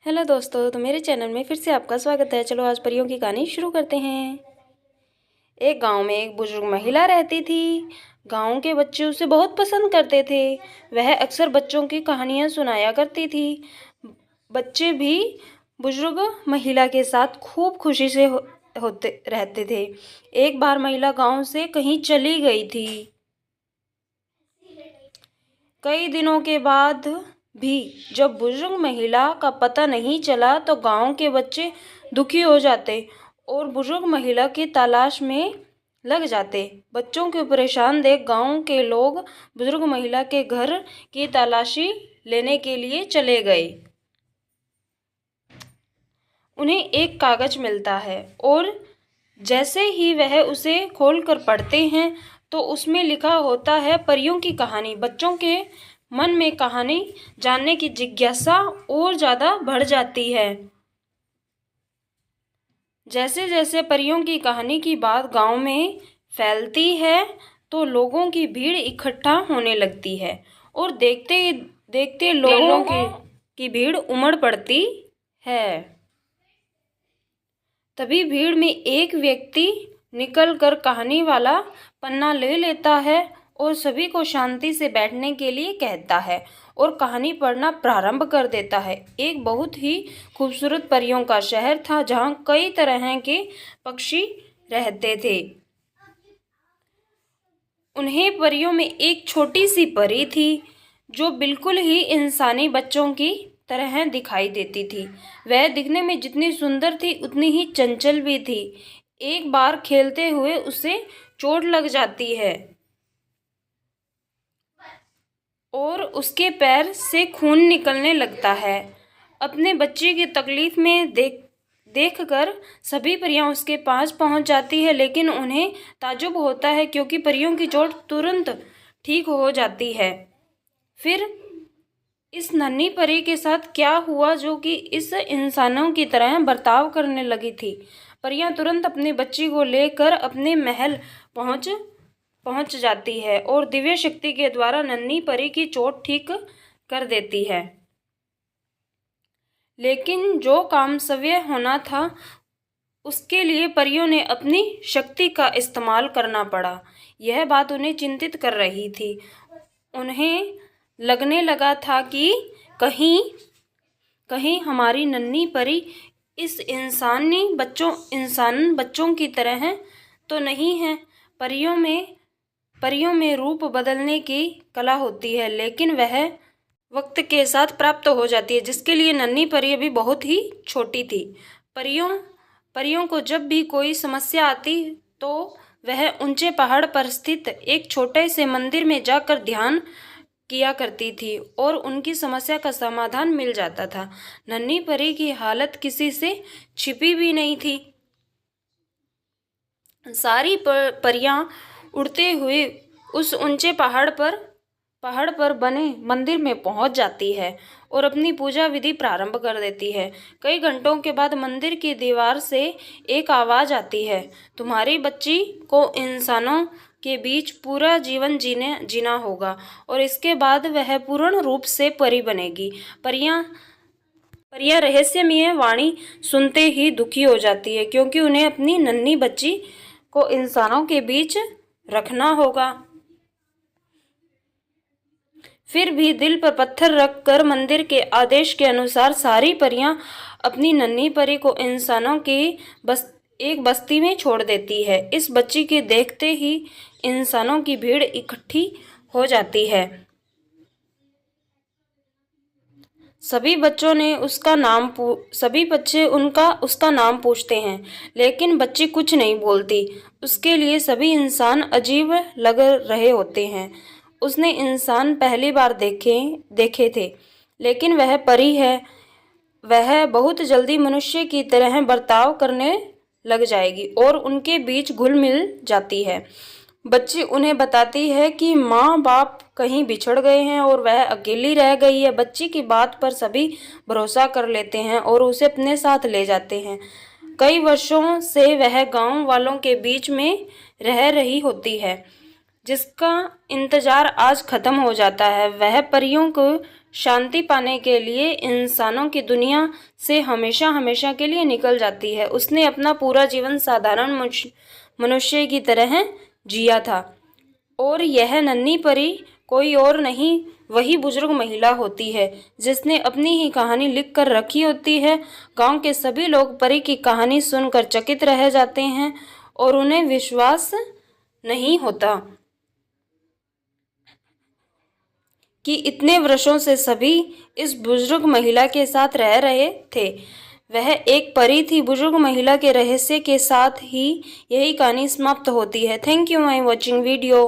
Hello दोस्तों, तो मेरे चैनल में फिर से आपका स्वागत है। चलो आज परियों की कहानी शुरू करते हैं। एक गांव में एक बुजुर्ग महिला रहती थी। गांव के बच्चे उसे बहुत पसंद करते थे। वह अक्सर बच्चों की कहानियां सुनाया करती थी। बच्चे भी बुजुर्ग महिला के साथ खूब खुशी से होते रहते थे। एक बार महिला गांव से कहीं चली गई थी। कई दिनों के बाद भी जब बुजुर्ग महिला का पता नहीं चला तो गांव के बच्चे दुखी हो जाते और बुजुर्ग महिला की तलाश में लग जाते। बच्चों को परेशान देख गांव के लोग बुजुर्ग महिला के घर की तलाशी लेने के लिए चले गए। उन्हें एक कागज मिलता है और जैसे ही वह उसे खोलकर पढ़ते हैं तो उसमें लिखा होता है परियों की कहानी। बच्चों के मन में कहानी जानने की जिज्ञासा और ज़्यादा बढ़ जाती है। जैसे जैसे परियों की कहानी की बात गांव में फैलती है तो लोगों की भीड़ इकट्ठा होने लगती है और देखते देखते लोगों की भीड़ उमड़ पड़ती है। तभी भीड़ में एक व्यक्ति निकलकर कहानी वाला पन्ना ले लेता है और सभी को शांति से बैठने के लिए कहता है और कहानी पढ़ना प्रारंभ कर देता है। एक बहुत ही खूबसूरत परियों का शहर था जहाँ कई तरह के पक्षी रहते थे। उन्हें परियों में एक छोटी सी परी थी जो बिल्कुल ही इंसानी बच्चों की तरह दिखाई देती थी। वह दिखने में जितनी सुंदर थी उतनी ही चंचल भी थी। एक बार खेलते हुए उसे चोट लग जाती है और उसके पैर से खून निकलने लगता है। अपने बच्चे की तकलीफ में देखकर सभी परियां उसके पास पहुंच जाती है, लेकिन उन्हें ताज्जुब होता है क्योंकि परियों की चोट तुरंत ठीक हो जाती है। फिर इस नन्ही परी के साथ क्या हुआ जो कि इस इंसानों की तरह बर्ताव करने लगी थी। परियां तुरंत अपने बच्ची को लेकर अपने महल पहुंच जाती है और दिव्य शक्ति के द्वारा नन्ही परी की चोट ठीक कर देती है। लेकिन जो काम सव्य होना था उसके लिए परियों ने अपनी शक्ति का इस्तेमाल करना पड़ा। यह बात उन्हें चिंतित कर रही थी। उन्हें लगने लगा था कि कहीं कहीं हमारी नन्ही परी इस इंसान बच्चों की तरह तो नहीं है। परियों में रूप बदलने की कला होती है, लेकिन वह वक्त के साथ प्राप्त हो जाती है, जिसके लिए नन्ही परी अभी बहुत ही छोटी थी। परियों को जब भी कोई समस्या आती तो वह ऊंचे पहाड़ पर स्थित एक छोटे से मंदिर में जाकर ध्यान किया करती थी और उनकी समस्या का समाधान मिल जाता था। नन्ही परी की हालत किसी से छिपी भी नहीं थी। सारी परियां उड़ते हुए उस ऊंचे पहाड़ पर बने मंदिर में पहुंच जाती है और अपनी पूजा विधि प्रारंभ कर देती है। कई घंटों के बाद मंदिर की दीवार से एक आवाज आती है, तुम्हारी बच्ची को इंसानों के बीच पूरा जीवन जीना होगा और इसके बाद वह पूर्ण रूप से परी बनेगी। परियां रहस्यमय वाणी सुनते ही दुखी हो जाती है क्योंकि उन्हें अपनी नन्ही बच्ची को इंसानों के बीच रखना होगा। फिर भी दिल पर पत्थर रखकर मंदिर के आदेश के अनुसार सारी परियां अपनी नन्ही परी को इंसानों की एक बस्ती में छोड़ देती है। इस बच्ची के देखते ही इंसानों की भीड़ इकट्ठी हो जाती है। सभी बच्चे उसका नाम पूछते हैं, लेकिन बच्ची कुछ नहीं बोलती। उसके लिए सभी इंसान अजीब लग रहे होते हैं। उसने इंसान पहली बार देखे थे, लेकिन वह परी है। वह बहुत जल्दी मनुष्य की तरह बर्ताव करने लग जाएगी और उनके बीच घुल मिल जाती है। बच्ची उन्हें बताती है कि माँ बाप कहीं बिछड़ गए हैं और वह अकेली रह गई है। बच्ची की बात पर सभी भरोसा कर लेते हैं और उसे अपने साथ ले जाते हैं। कई वर्षों से वह गांव वालों के बीच में रह रही होती है, जिसका इंतजार आज खत्म हो जाता है। वह परियों को शांति पाने के लिए इंसानों की दुनिया से हमेशा हमेशा के लिए निकल जाती है। उसने अपना पूरा जीवन साधारण मनुष्य की तरह जिया था और यह नन्ही परी कोई और नहीं, वही बुजुर्ग महिला होती है जिसने अपनी ही कहानी लिख कर रखी होती है। गांव के सभी लोग परी की कहानी सुनकर चकित रह जाते हैं और उन्हें विश्वास नहीं होता कि इतने वर्षों से सभी इस बुजुर्ग महिला के साथ रह रहे थे। वह एक परी थी। बुजुर्ग महिला के रहस्य के साथ ही यही कहानी समाप्त होती है। Thank you my watching video.